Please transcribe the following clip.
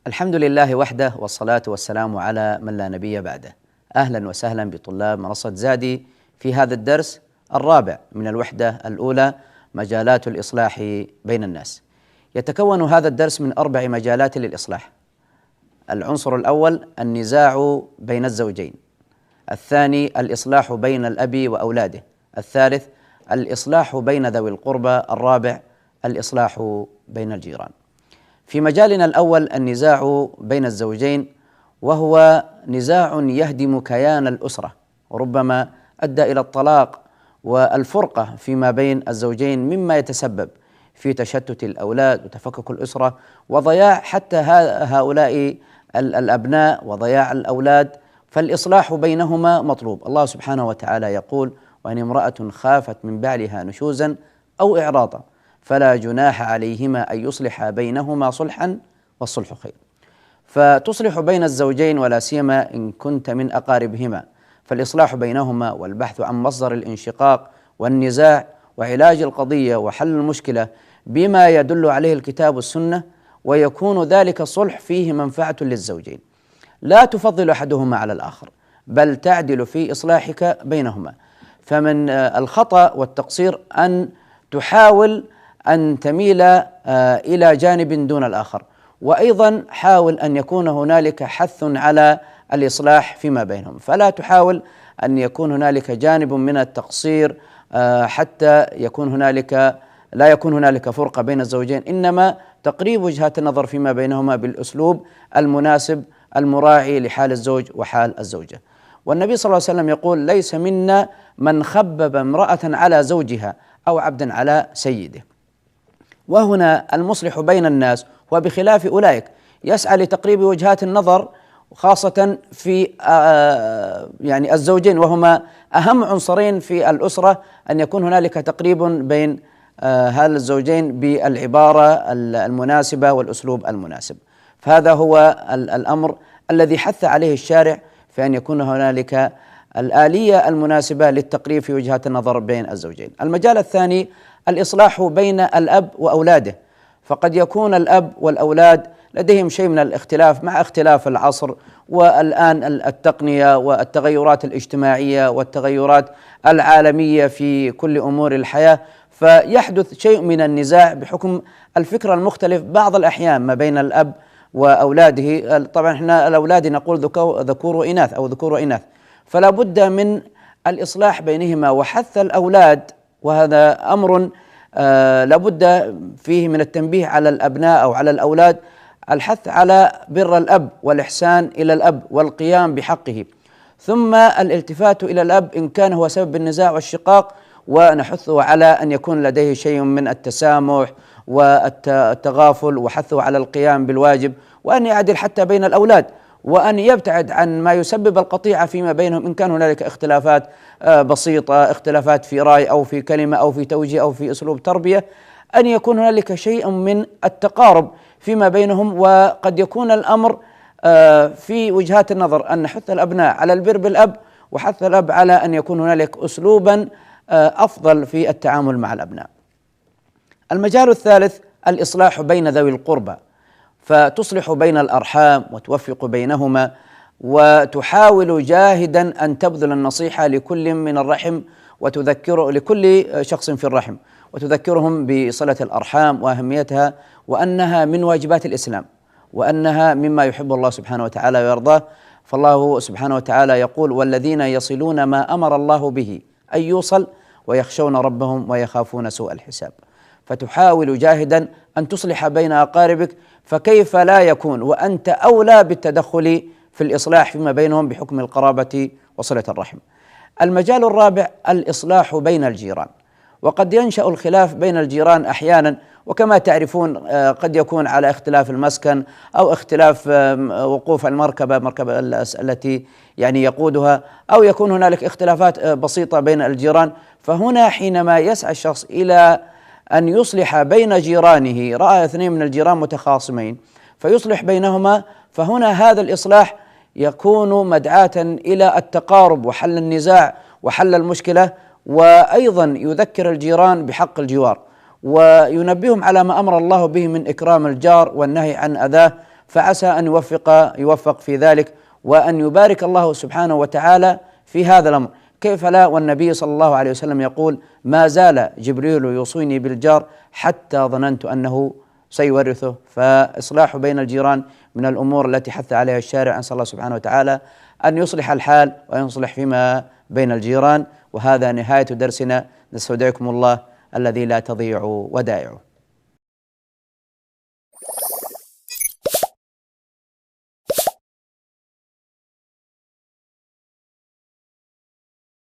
الحمد لله وحده، والصلاة والسلام على من لا نبي بعده. أهلا وسهلا بطلاب منصة زادي في هذا الدرس الرابع من الوحدة الأولى، مجالات الإصلاح بين الناس. يتكون هذا الدرس من 4 مجالات للإصلاح. العنصر الأول النزاع بين الزوجين، الثاني الإصلاح بين الأب وأولاده، الثالث الإصلاح بين ذوي القربى، الرابع الإصلاح بين الجيران. في مجالنا الأول النزاع بين الزوجين، وهو نزاع يهدم كيان الأسرة وربما أدى إلى الطلاق والفرقة فيما بين الزوجين، مما يتسبب في تشتت الأولاد وتفكك الأسرة وضياع حتى هؤلاء الأبناء وضياع الأولاد. فالإصلاح بينهما مطلوب. الله سبحانه وتعالى يقول: وإن امرأة خافت من بعلها نشوزا أو إعراضا فلا جناح عليهما أن يصلحا بينهما صلحا والصلح خير. فتصلح بين الزوجين ولا سيما إن كنت من أقاربهما، فالإصلاح بينهما والبحث عن مصدر الانشقاق والنزاع وعلاج القضية وحل المشكلة بما يدل عليه الكتاب والسنة، ويكون ذلك الصلح فيه منفعة للزوجين، لا تفضل أحدهما على الآخر بل تعدل في إصلاحك بينهما. فمن الخطأ والتقصير أن تحاول أن تميل إلى جانب دون الآخر، وأيضا حاول أن يكون هنالك حث على الإصلاح فيما بينهم، فلا تحاول أن يكون هنالك جانب من التقصير حتى لا يكون هنالك فرقة بين الزوجين، إنما تقريب وجهات النظر فيما بينهما بالأسلوب المناسب المراعي لحال الزوج وحال الزوجة. والنبي صلى الله عليه وسلم يقول: ليس منا من خبب امرأة على زوجها أو عبدا على سيده. وهنا المصلح بين الناس وبخلاف أولئك يسعى لتقريب وجهات النظر، خاصة في يعني الزوجين، وهما أهم عنصرين في الأسرة، أن يكون هنالك تقريب بين هذا الزوجين بالعبارة المناسبة والأسلوب المناسب. فهذا هو الأمر الذي حث عليه الشارع، في أن يكون هنالك الآلية المناسبة للتقريب في وجهات النظر بين الزوجين. المجال الثاني الإصلاح بين الأب وأولاده، فقد يكون الأب والأولاد لديهم شيء من الاختلاف مع اختلاف العصر والآن التقنية والتغيرات الاجتماعية والتغيرات العالمية في كل أمور الحياة، فيحدث شيء من النزاع بحكم الفكر المختلف بعض الأحيان ما بين الأب وأولاده. طبعا احنا الأولاد نقول ذكور وإناث أو ذكور وإناث، فلا بد من الإصلاح بينهما وحث الأولاد، وهذا أمر لابد فيه من التنبيه على الأبناء أو على الأولاد، الحث على بر الأب والإحسان إلى الأب والقيام بحقه، ثم الالتفات إلى الأب إن كان هو سبب النزاع والشقاق، ونحثه على أن يكون لديه شيء من التسامح والتغافل، وحثه على القيام بالواجب، وأن يعدل حتى بين الأولاد، وأن يبتعد عن ما يسبب القطيعة فيما بينهم إن كان هنالك اختلافات بسيطة، اختلافات في رأي أو في كلمة أو في توجيه أو في أسلوب تربية، أن يكون هنالك شيء من التقارب فيما بينهم. وقد يكون الأمر في وجهات النظر أن نحث الأبناء على البر بالأب، وحث الأب على أن يكون هنالك أسلوبا أفضل في التعامل مع الأبناء. المجال الثالث الإصلاح بين ذوي القربى، فتصلح بين الأرحام وتوفق بينهما، وتحاول جاهدا أن تبذل النصيحة لكل من الرحم لكل شخص في الرحم، وتذكرهم بصلة الأرحام وأهميتها، وأنها من واجبات الإسلام، وأنها مما يحب الله سبحانه وتعالى ويرضاه. فالله سبحانه وتعالى يقول: والذين يصلون ما أمر الله به أن يوصل ويخشون ربهم ويخافون سوء الحساب. فتحاول جاهدا أن تصلح بين أقاربك، فكيف لا يكون وأنت أولى بالتدخل في الإصلاح فيما بينهم بحكم القرابة وصلة الرحم. المجال الرابع الإصلاح بين الجيران، وقد ينشأ الخلاف بين الجيران أحيانا، وكما تعرفون قد يكون على اختلاف المسكن أو اختلاف وقوف مركبة التي يعني يقودها، أو يكون هنالك اختلافات بسيطة بين الجيران. فهنا حينما يسعى الشخص إلى أن يصلح بين جيرانه، رأى 2 من الجيران متخاصمين فيصلح بينهما، فهنا هذا الإصلاح يكون مدعاة إلى التقارب وحل النزاع وحل المشكلة، وأيضا يذكر الجيران بحق الجوار، وينبههم على ما أمر الله به من إكرام الجار والنهي عن أذاه. فعسى أن يوفق في ذلك، وأن يبارك الله سبحانه وتعالى في هذا الأمر. كيف لا، والنبي صلى الله عليه وسلم يقول: ما زال جبريل يوصيني بالجار حتى ظننت أنه سيورثه. فإصلاح بين الجيران من الأمور التي حث عليها الشارع. أسأل الله سبحانه وتعالى أن يصلح الحال وأن يصلح فيما بين الجيران. وهذا نهاية درسنا، نستودعكم الله الذي لا تضيع ودائعه.